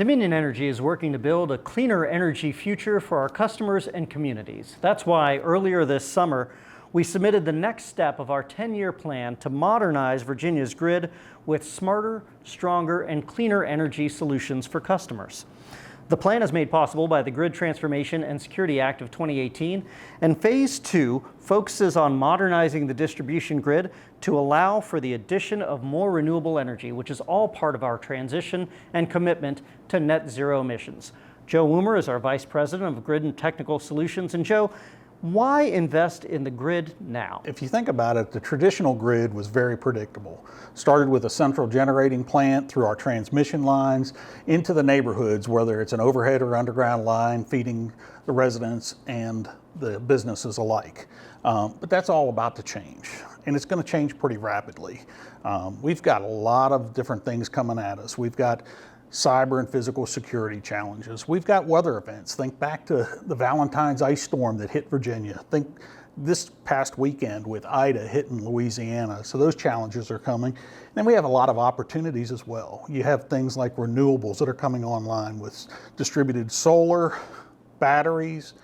Dominion Energy is working to build a cleaner energy future for our customers and communities. That's why earlier this summer, we submitted the next step of our 10-year plan to modernize Virginia's grid with smarter, stronger, and cleaner energy solutions for customers. The plan is made possible by the Grid Transformation and Security Act of 2018, and Phase 2 focuses on modernizing the distribution grid to allow for the addition of more renewable energy, which is all part of our transition and commitment to net zero emissions. Joe WOOMER is our Vice President of Grid and Technical Solutions. And Joe, why invest in the grid now? If you think about it, the traditional grid was very predictable. Started with a central generating plant through our transmission lines into the neighborhoods, whether it's an overhead or underground line feeding the residents and the businesses alike. But that's all about to change, and it's going to change pretty rapidly. We've got a lot of different things coming at us. We've got cyber and physical security challenges. We've got weather events. Think back to the Valentine's ice storm that hit Virginia. Think this past weekend with Ida hitting Louisiana. So those challenges are coming. And then we have a lot of opportunities as well. You have things like renewables that are coming online with distributed solar, batteries,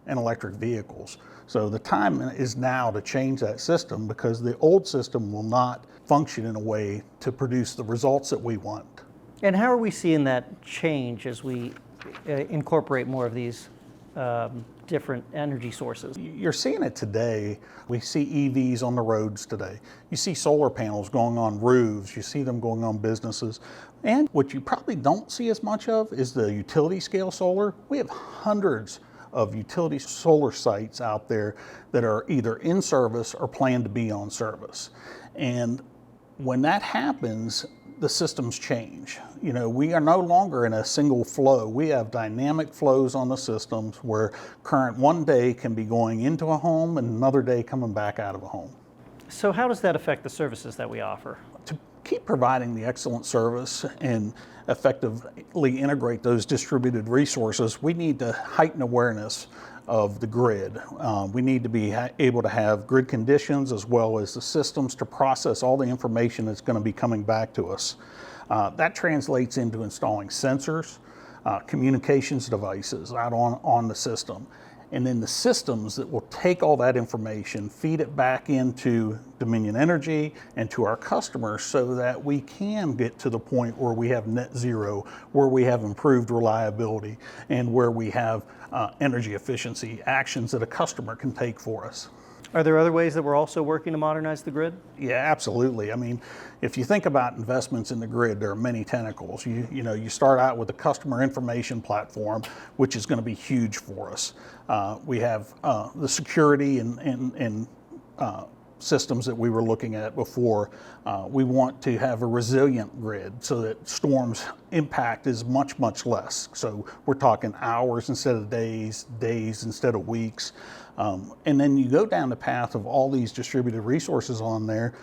and electric vehicles. So the time is now to change that system, because the old system will not function in a way to produce the results that we want. And how are we seeing that change as we incorporate more of these different energy sources? You're seeing it today. We see EVs on the roads today. You see solar panels going on roofs. You see them going on businesses. And what you probably don't see as much of is the utility scale solar. We have hundreds of utility solar sites out there that are either in service or plan to be on service. And when that happens, the systems change. You know, we are no longer in a single flow. We have dynamic flows on the systems where current one day can be going into a home and another day coming back out of a home. So how does that affect the services that we offer? To keep providing the excellent service and effectively integrate those distributed resources, we need to heighten awareness of the grid. We need to be able to have grid conditions as well as the systems to process all the information that's going to be coming back to us. That translates into installing sensors, communications devices out on the system, and then the systems that will take all that information, feed it back into Dominion Energy and to our customers, so that we can get to the point where we have net zero, where we have improved reliability, and where we have energy efficiency actions that a customer can take for us. Are there other ways that we're also working to modernize the grid? Yeah, absolutely. I mean, if you think about investments in the grid, there are many tentacles. You start out with a customer information platform, which is going to be huge for us. We have the security and systems that we were looking at before. We want to have a resilient grid so that storms impact is much, much less. So we're talking hours instead of days, days instead of weeks. And then you go down the path of all these distributed resources on there.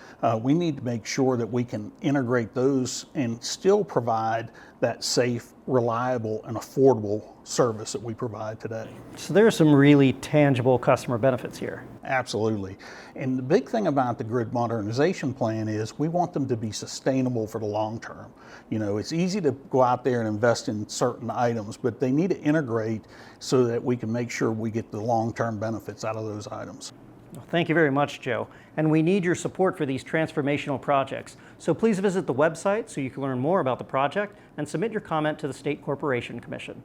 We need to make sure that we can integrate those and still provide that safe, reliable, and affordable service that we provide today. So there are some really tangible customer benefits here. Absolutely. And the big thing about the grid modernization plan is we want them to be sustainable for the long term. You know, it's easy to go out there and invest in certain items, but they need to integrate so that we can make sure we get the long-term benefits out of those items. Well, thank you very much, Joe. And we need your support for these transformational projects. So please visit the website so you can learn more about the project and submit your comment to the State Corporation Commission.